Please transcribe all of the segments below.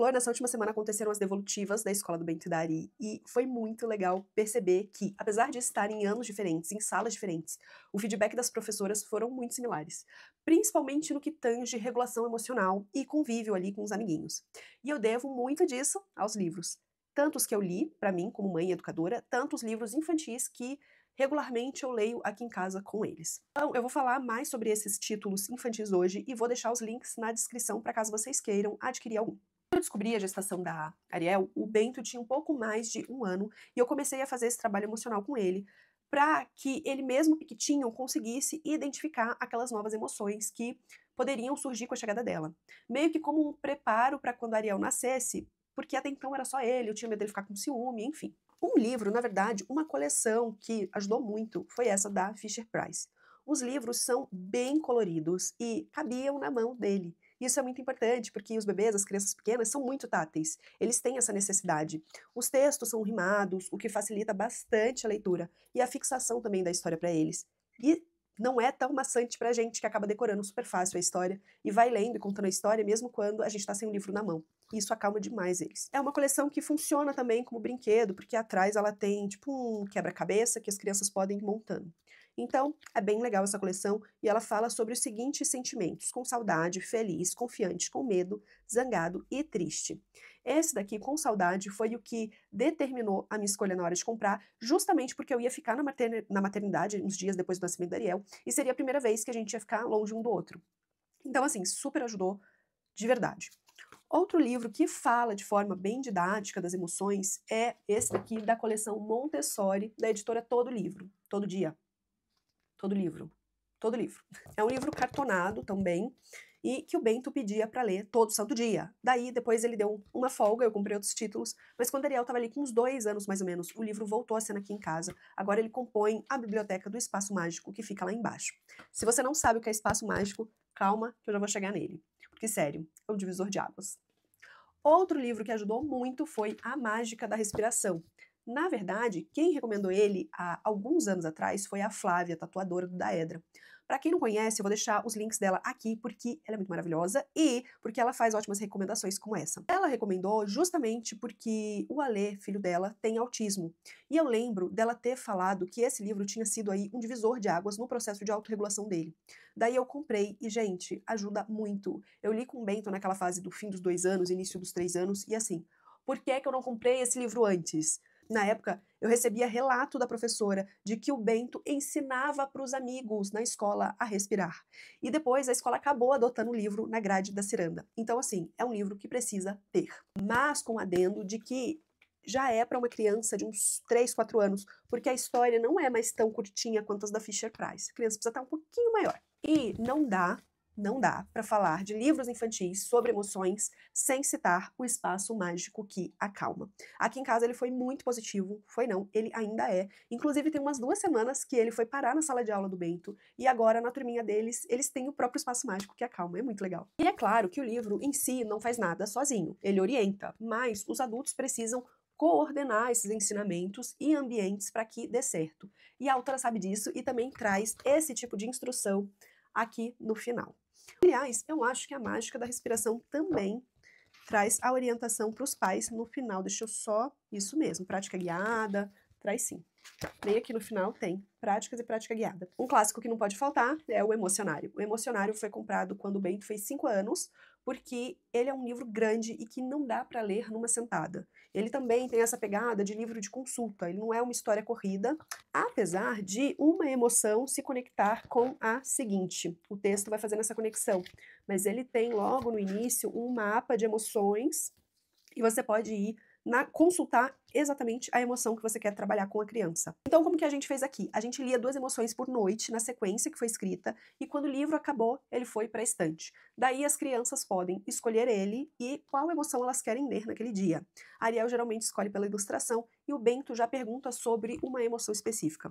Flor, nessa última semana aconteceram as devolutivas da escola do Bento e da Ari, e foi muito legal perceber que, apesar de estarem em anos diferentes, em salas diferentes, o feedback das professoras foram muito similares, principalmente no que tange regulação emocional e convívio ali com os amiguinhos. E eu devo muito disso aos livros. Tanto os que eu li, para mim, como mãe educadora, tanto os livros infantis que regularmente eu leio aqui em casa com eles. Então, eu vou falar mais sobre esses títulos infantis hoje e vou deixar os links na descrição para caso vocês queiram adquirir algum. Quando eu descobri a gestação da Ariel, o Bento tinha um pouco mais de 1 ano e eu comecei a fazer esse trabalho emocional com ele para que ele mesmo pequitinho conseguisse identificar aquelas novas emoções que poderiam surgir com a chegada dela. Meio que como um preparo para quando a Ariel nascesse, porque até então era só ele, eu tinha medo dele ficar com ciúme, enfim. Um livro, na verdade, uma coleção que ajudou muito foi essa da Fisher-Price. Os livros são bem coloridos e cabiam na mão dele. Isso é muito importante porque os bebês, as crianças pequenas, são muito táteis. Eles têm essa necessidade. Os textos são rimados, o que facilita bastante a leitura e a fixação também da história para eles. E não é tão maçante pra gente que acaba decorando super fácil a história e vai lendo e contando a história mesmo quando a gente tá sem o livro na mão. E isso acalma demais eles. É uma coleção que funciona também como brinquedo, porque atrás ela tem tipo um quebra-cabeça que as crianças podem ir montando. Então, é bem legal essa coleção e ela fala sobre os seguintes sentimentos: com saudade, feliz, confiante, com medo, zangado e triste. Esse daqui, com saudade, foi o que determinou a minha escolha na hora de comprar, justamente porque eu ia ficar na maternidade uns dias depois do nascimento da Ariel e seria a primeira vez que a gente ia ficar longe um do outro. Então, assim, super ajudou de verdade. Outro livro que fala de forma bem didática das emoções é esse daqui da coleção Montessori, da editora Todo Livro. Todo dia. Todo livro. Todo livro. É um livro cartonado também e que o Bento pedia para ler todo santo dia. Daí, depois ele deu uma folga, eu comprei outros títulos, mas quando Ariel estava ali com uns 2 anos mais ou menos, o livro voltou a cena aqui em casa. Agora ele compõe a biblioteca do Espaço Mágico, que fica lá embaixo. Se você não sabe o que é Espaço Mágico, calma que eu já vou chegar nele. Porque, sério, é um divisor de águas. Outro livro que ajudou muito foi A Mágica da Respiração. Na verdade, quem recomendou ele há alguns anos atrás foi a Flávia, tatuadora do Daedra. Para quem não conhece, eu vou deixar os links dela aqui porque ela é muito maravilhosa e porque ela faz ótimas recomendações como essa. Ela recomendou justamente porque o Alê, filho dela, tem autismo. E eu lembro dela ter falado que esse livro tinha sido aí um divisor de águas no processo de autorregulação dele. Daí eu comprei e, gente, ajuda muito. Eu li com o Bento naquela fase do fim dos 2 anos, início dos 3 anos, e assim, por que é que eu não comprei esse livro antes? Na época, eu recebia relato da professora de que o Bento ensinava para os amigos na escola a respirar. E depois a escola acabou adotando o livro na grade da ciranda. Então, assim, é um livro que precisa ter. Mas com adendo de que já é para uma criança de uns 3, 4 anos, porque a história não é mais tão curtinha quanto as da Fisher-Price. A criança precisa estar um pouquinho maior. E não dá para falar de livros infantis sobre emoções sem citar o Espaço Mágico que Acalma. Aqui em casa ele foi muito positivo, foi não, ele ainda é. Inclusive tem umas 2 semanas que ele foi parar na sala de aula do Bento e agora na turminha deles, eles têm o próprio Espaço Mágico que Acalma, é muito legal. E é claro que o livro em si não faz nada sozinho, ele orienta, mas os adultos precisam coordenar esses ensinamentos e ambientes para que dê certo. E a autora sabe disso e também traz esse tipo de instrução aqui no final. Aliás, eu acho que a mágica da respiração também traz a orientação para os pais no final. Deixa eu só... Isso mesmo, prática guiada, traz sim. Bem aqui no final tem práticas e prática guiada. Um clássico que não pode faltar é o Emocionário. O Emocionário foi comprado quando o Bento fez 5 anos, porque ele é um livro grande e que não dá para ler numa sentada. Ele também tem essa pegada de livro de consulta, ele não é uma história corrida, apesar de uma emoção se conectar com a seguinte. O texto vai fazendo essa conexão, mas ele tem logo no início um mapa de emoções e você pode ir consultar exatamente a emoção que você quer trabalhar com a criança. Então, como que a gente fez aqui? A gente lia 2 emoções por noite, na sequência que foi escrita, e quando o livro acabou, ele foi para a estante. Daí as crianças podem escolher ele e qual emoção elas querem ler naquele dia. A Ariel geralmente escolhe pela ilustração, e o Bento já pergunta sobre uma emoção específica.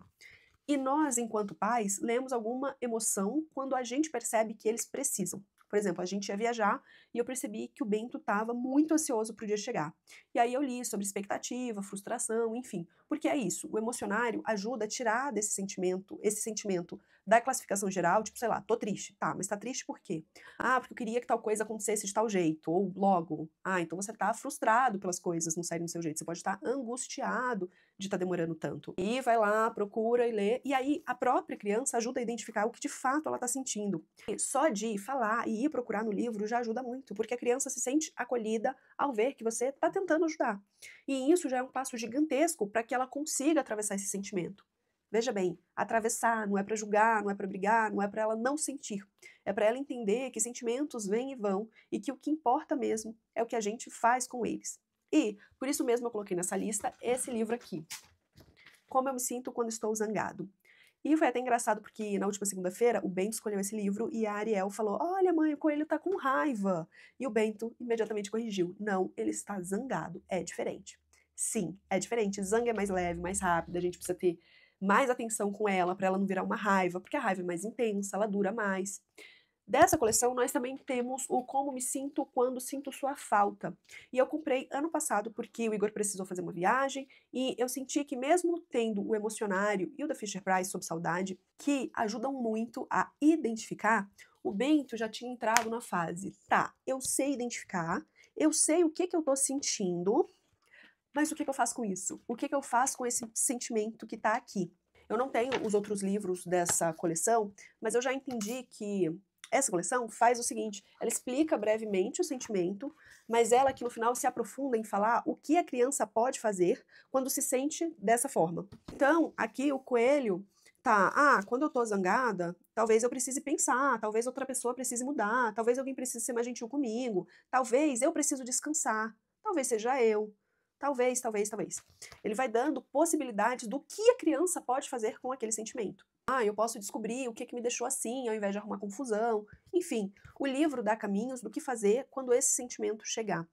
E nós, enquanto pais, lemos alguma emoção quando a gente percebe que eles precisam. Por exemplo, a gente ia viajar e eu percebi que o Bento estava muito ansioso para o dia chegar. E aí eu li sobre expectativa, frustração, enfim. Porque é isso, o emocionário ajuda a tirar esse sentimento da classificação geral, tipo, sei lá, tô triste. Tá, mas tá triste por quê? Ah, porque eu queria que tal coisa acontecesse de tal jeito. Ou logo, ah, então você tá frustrado pelas coisas não saírem do seu jeito. Você pode estar angustiado de estar demorando tanto. E vai lá, procura e lê. E aí a própria criança ajuda a identificar o que de fato ela tá sentindo. E só de falar e ir procurar no livro já ajuda muito, porque a criança se sente acolhida ao ver que você tá tentando ajudar. E isso já é um passo gigantesco para que ela consiga atravessar esse sentimento. Veja bem, atravessar não é para julgar, não é para brigar, não é para ela não sentir. É para ela entender que sentimentos vêm e vão e que o que importa mesmo é o que a gente faz com eles. E, por isso mesmo, eu coloquei nessa lista esse livro aqui. Como eu me sinto quando estou zangado. E foi até engraçado porque na última segunda-feira o Bento escolheu esse livro e a Ariel falou: "Olha, mãe, o coelho tá com raiva". E o Bento imediatamente corrigiu: "Não, ele está zangado, é diferente". Sim, é diferente. Zanga é mais leve, mais rápida, a gente precisa ter mais atenção com ela para ela não virar uma raiva, porque a raiva é mais intensa, ela dura mais. Dessa coleção, nós também temos o Como Me Sinto Quando Sinto Sua Falta. E eu comprei ano passado porque o Igor precisou fazer uma viagem e eu senti que mesmo tendo o emocionário e o da Fisher-Price sob saudade, que ajudam muito a identificar, o Bento já tinha entrado na fase, tá, eu sei identificar, eu sei o que eu tô sentindo, mas o que eu faço com isso? O que eu faço com esse sentimento que tá aqui? Eu não tenho os outros livros dessa coleção, mas eu já entendi que essa coleção faz o seguinte, ela explica brevemente o sentimento, mas ela aqui no final se aprofunda em falar o que a criança pode fazer quando se sente dessa forma. Então, aqui o coelho tá, quando eu tô zangada, talvez eu precise pensar, talvez outra pessoa precise mudar, talvez alguém precise ser mais gentil comigo, talvez eu preciso descansar, talvez seja eu. Talvez. Ele vai dando possibilidades do que a criança pode fazer com aquele sentimento. Eu posso descobrir o que me deixou assim, ao invés de arrumar confusão. Enfim, o livro dá caminhos do que fazer quando esse sentimento chegar.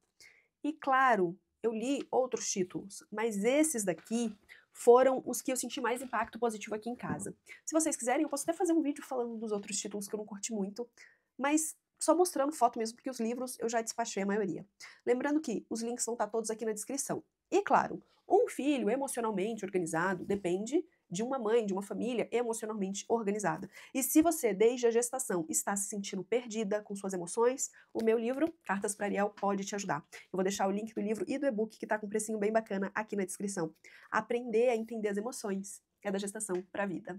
E claro, eu li outros títulos, mas esses daqui foram os que eu senti mais impacto positivo aqui em casa. Se vocês quiserem, eu posso até fazer um vídeo falando dos outros títulos que eu não curti muito, mas só mostrando foto mesmo, porque os livros eu já despachei a maioria. Lembrando que os links vão estar todos aqui na descrição. E claro, um filho emocionalmente organizado depende de uma mãe, de uma família emocionalmente organizada. E se você, desde a gestação, está se sentindo perdida com suas emoções, o meu livro, Cartas para Ariel, pode te ajudar. Eu vou deixar o link do livro e do e-book, que está com um precinho bem bacana, aqui na descrição. Aprender a entender as emoções é da gestação para a vida.